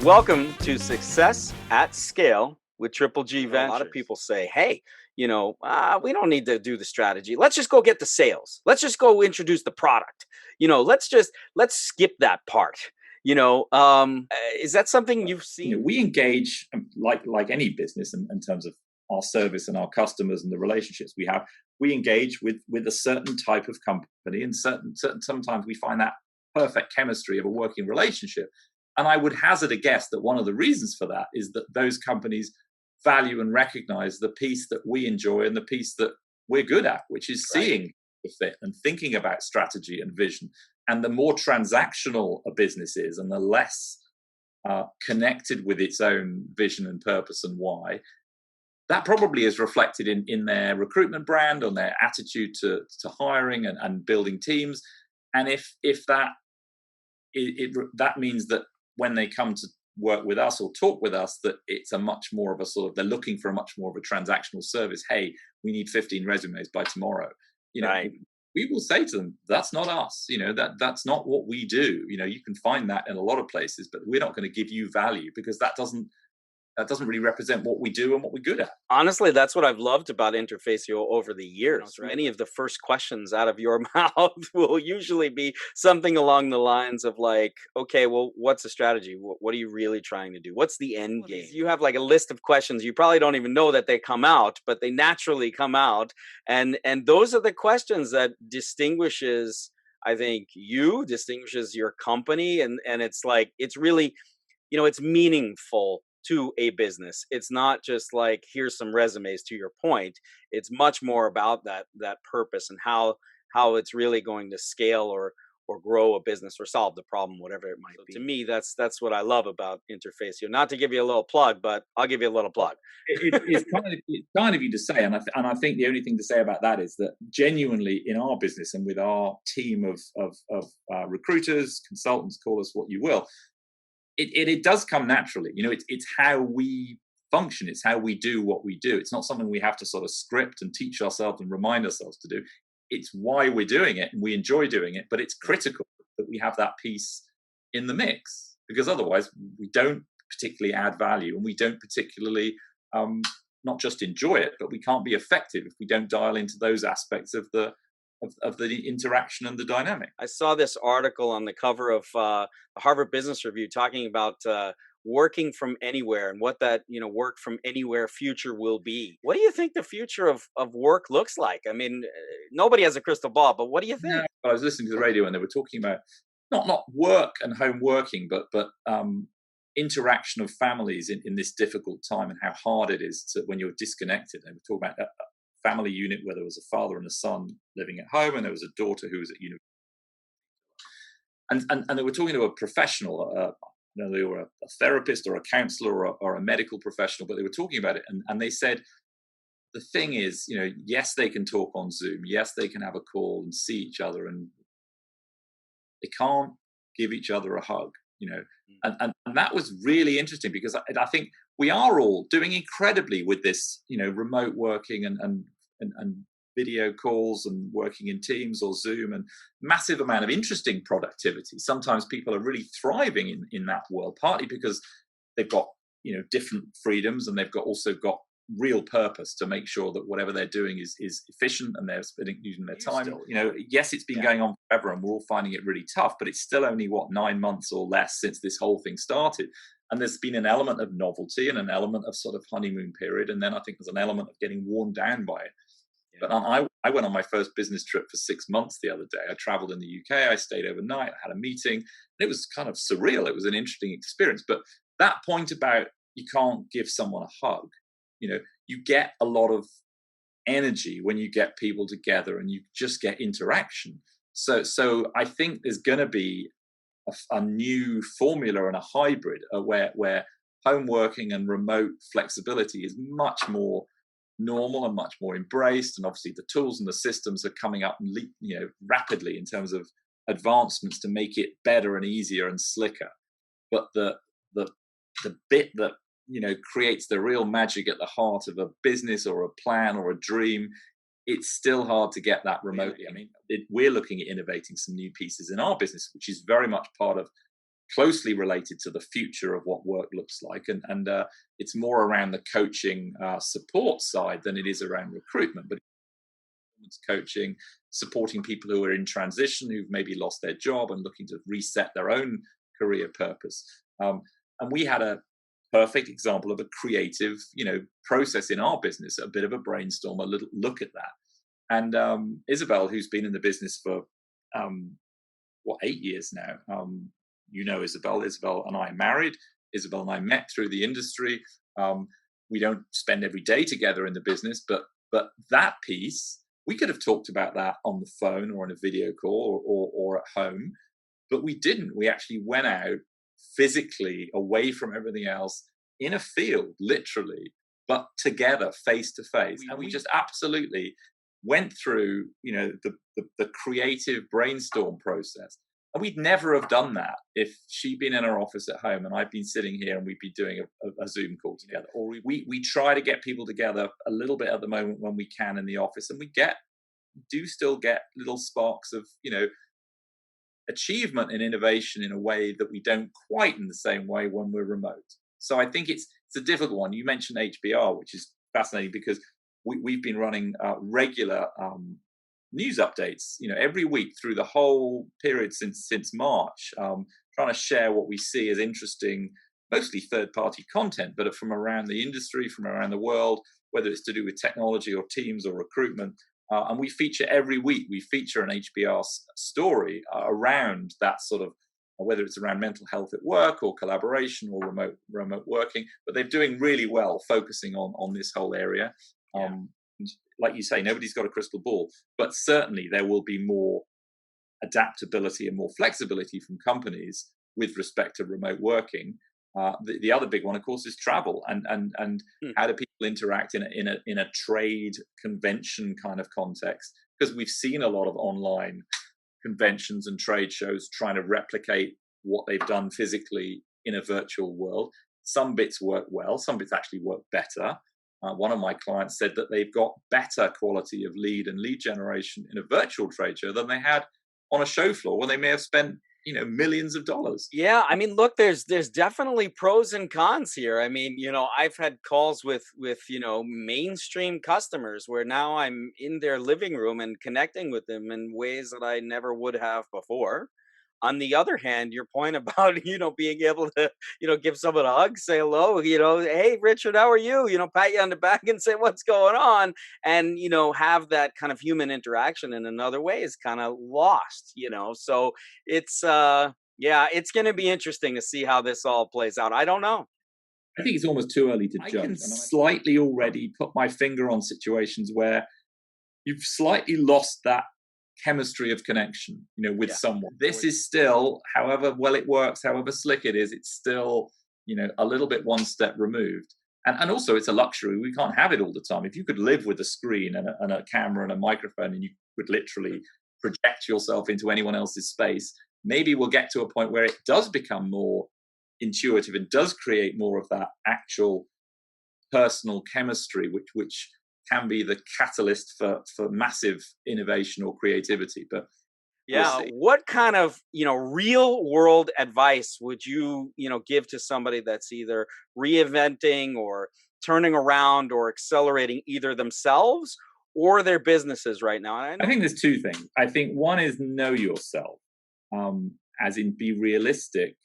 Welcome to Success at Scale with Triple G Ventures. A lot of people say, hey, we don't need to do the strategy. Let's just go get the sales. Let's just go introduce the product. Let's skip that part. Is that something you've seen? We engage like any business in terms of our service and our customers and the relationships we have. We engage with a certain type of company, and certain sometimes we find that perfect chemistry of a working relationship. And I would hazard a guess that one of the reasons for that is that those companies value and recognize the piece that we enjoy and the piece that we're good at, which is seeing the fit and thinking about strategy and vision. And the more transactional a business is and the less connected with its own vision and purpose and why, that probably is reflected in their recruitment brand, on their attitude to hiring and building teams. And if that means that when they come to work with us or talk with us, that it's a much more of a sort of, they're looking for a much more of a transactional service. Hey, we need 15 resumes by tomorrow. We will say to them, that's not us. That's not what we do. You can find that in a lot of places, but we're not going to give you value because that doesn't really represent what we do and what we're good at. Honestly, that's what I've loved about Interfacio over the years. Many of the first questions out of your mouth will usually be something along the lines of like, okay, well, what's the strategy? What are you really trying to do? What's the end game? You have like a list of questions. You probably don't even know that they come out, but they naturally come out. And those are the questions that distinguishes, I think, distinguishes your company. And it's like, it's really, it's meaningful to a business. It's not just like, here's some resumes, to your point. It's much more about that purpose and how it's really going to scale or grow a business or solve the problem, whatever it might be. To me, that's what I love about Interfacio. Not to give you a little plug, but I'll give you a little plug. It's kind of you to say, and I think the only thing to say about that is that genuinely in our business and with our team of recruiters, consultants, call us what you will, it does come naturally. It's how we function. It's how we do what we do. It's not something we have to sort of script and teach ourselves and remind ourselves to do. It's why we're doing it and we enjoy doing it, but it's critical that we have that piece in the mix, because otherwise we don't particularly add value and we don't particularly not just enjoy it, but we can't be effective if we don't dial into those aspects of the interaction and the dynamic. I saw this article on the cover of the Harvard Business Review talking about working from anywhere and what that work from anywhere future will be. What do you think the future of work looks like? I mean, nobody has a crystal ball, but what do you think? Yeah, I was listening to the radio and they were talking about not work and home working, but interaction of families in this difficult time and how hard it is when you're disconnected. They were talking about family unit where there was a father and a son living at home and there was a daughter who was at university. And they were talking to a professional, they were a therapist or a counselor or a medical professional, but they were talking about it. And they said, the thing is, yes, they can talk on Zoom. Yes, they can have a call and see each other, and they can't give each other a hug, and that was really interesting because I think we are all doing incredibly with this, remote working and video calls and working in Teams or Zoom, and massive amount of interesting productivity. Sometimes people are really thriving in that world, partly because they've got, different freedoms and they've also got real purpose to make sure that whatever they're doing is efficient and they're using their time. Yes, it's been going on forever and we're all finding it really tough, but it's still only 9 months or less since this whole thing started. And there's been an element of novelty and an element of sort of honeymoon period. And then I think there's an element of getting worn down by it. Yeah. But I went on my first business trip for 6 months the other day. I traveled in the UK. I stayed overnight. I had a meeting. And it was kind of surreal. It was an interesting experience. But that point about you can't give someone a hug, you get a lot of energy when you get people together and you just get interaction. So I think there's going to be a new formula and a hybrid where home working and remote flexibility is much more normal and much more embraced. And obviously the tools and the systems are coming up rapidly in terms of advancements to make it better and easier and slicker. But the bit that creates the real magic at the heart of a business or a plan or a dream, it's still hard to get that remotely. I mean, we're looking at innovating some new pieces in our business, which is very much part of closely related to the future of what work looks like, and it's more around the coaching support side than it is around recruitment. But it's coaching, supporting people who are in transition, who've maybe lost their job and looking to reset their own career purpose. And we had a perfect example of a creative, process in our business, a bit of a brainstorm, a little look at that. And Isabel, who's been in the business for 8 years now. Isabel. Isabel and I are married. Isabel and I met through the industry. We don't spend every day together in the business, but that piece, we could have talked about that on the phone or on a video call or at home, but we didn't. We actually went out physically away from everything else in a field, literally, but together, face to face. And we just absolutely went through, the creative brainstorm process. And we'd never have done that if she'd been in her office at home and I'd been sitting here and we'd be doing a Zoom call together. Or we try to get people together a little bit at the moment when we can in the office, and we do still get little sparks of, achievement and innovation in a way that we don't quite in the same way when we're remote. So I think it's a difficult one. You mentioned HBR, which is fascinating because we've been running regular news updates, every week through the whole period since March, trying to share what we see as interesting, mostly third-party content, but from around the industry, from around the world, whether it's to do with technology or teams or recruitment. And we feature every week. We feature an HBR story around that sort of, whether it's around mental health at work or collaboration or remote working. But they're doing really well, focusing on this whole area. Yeah. Like you say, nobody's got a crystal ball, but certainly there will be more adaptability and more flexibility from companies with respect to remote working. The other big one, of course, is travel and how do people interact in a trade convention kind of context? Because we've seen a lot of online conventions and trade shows trying to replicate what they've done physically in a virtual world. Some bits work well, some bits actually work better. One of my clients said that they've got better quality of lead generation in a virtual trade show than they had on a show floor where they may have spent millions of dollars. Yeah, I mean, look, there's definitely pros and cons here. I mean, I've had calls with mainstream customers where now I'm in their living room and connecting with them in ways that I never would have before. On the other hand, your point about, being able to, give someone a hug, say hello, hey, Richard, how are you? Pat you on the back and say what's going on, and, have that kind of human interaction in another way is kind of lost, So it's, yeah, it's going to be interesting to see how this all plays out. I don't know. I think it's almost too early to judge. I can slightly already put my finger on situations where you've slightly lost that chemistry of connection, with someone. This is still, however well it works, however slick it is, it's still, a little bit one step removed. And also it's a luxury. We can't have it all the time. If you could live with a screen and a camera and a microphone and you could literally project yourself into anyone else's space, maybe we'll get to a point where it does become more intuitive and does create more of that actual personal chemistry, which can be the catalyst for massive innovation or creativity. But yeah, what kind of, real world advice would you, give to somebody that's either reinventing or turning around or accelerating either themselves or their businesses right now? I think there's two things. I think one is know yourself, as in be realistic.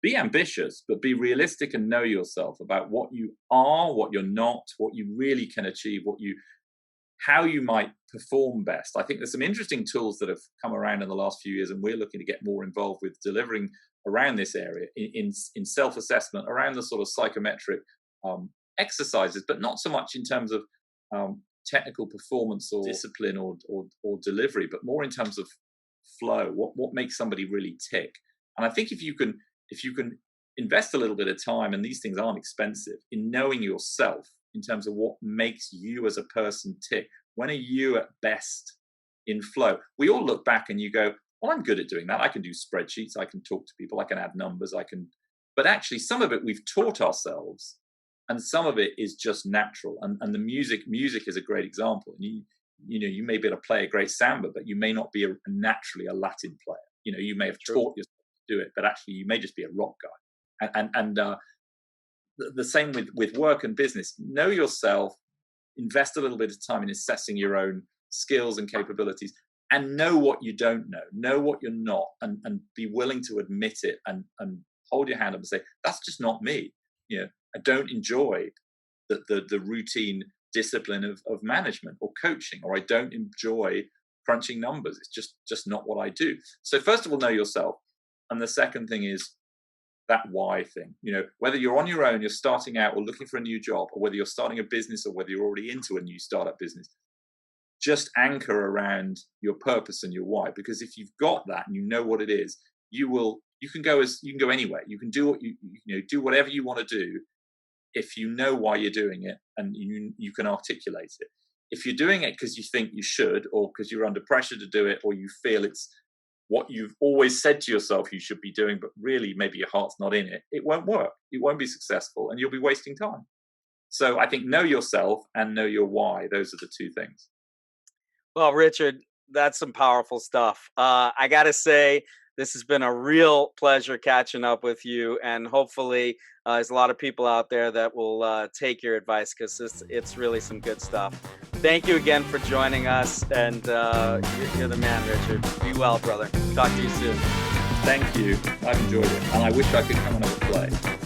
Be ambitious, but be realistic and know yourself about what you are, what you're not, what you really can achieve, how you might perform best. I think there's some interesting tools that have come around in the last few years, and we're looking to get more involved with delivering around this area in self-assessment, around the sort of psychometric exercises, but not so much in terms of technical performance or discipline or delivery, but more in terms of flow. What makes somebody really tick? And I think if you can invest a little bit of time, and these things aren't expensive, in knowing yourself in terms of what makes you as a person tick. When are you at best in flow? We all look back and you go, well, I'm good at doing that. I can do spreadsheets. I can talk to people. I can add numbers. But actually some of it we've taught ourselves, and some of it is just natural. And the music is a great example. And you may be able to play a great samba, but you may not be naturally a Latin player. You may have taught yourself do it, but actually you may just be a rock guy. And the same with work and business. Know yourself, invest a little bit of time in assessing your own skills and capabilities, and know what you don't know what you're not, and be willing to admit it, and hold your hand up and say, that's just not me. I don't enjoy the routine discipline of management or coaching, or I don't enjoy crunching numbers. It's just not what I do. So first of all, know yourself. And the second thing is that why thing. Whether you're on your own, you're starting out or looking for a new job, or whether you're starting a business, or whether you're already into a new startup business, just anchor around your purpose and your why. Because if you've got that and you know what it is, you can go anywhere. You can do what do whatever you want to do if you know why you're doing it, and you can articulate it. If you're doing it because you think you should, or because you're under pressure to do it, or you feel it's what you've always said to yourself you should be doing, but really maybe your heart's not in it, it won't work. It won't be successful, and you'll be wasting time. So I think know yourself and know your why. Those are the two things. Well, Richard, that's some powerful stuff. I got to say, this has been a real pleasure catching up with you. And hopefully, there's a lot of people out there that will take your advice, because it's really some good stuff. Thank you again for joining us. And you're the man, Richard. Be well, brother. Talk to you soon. Thank you. I've enjoyed it. And I wish I could come and have a play.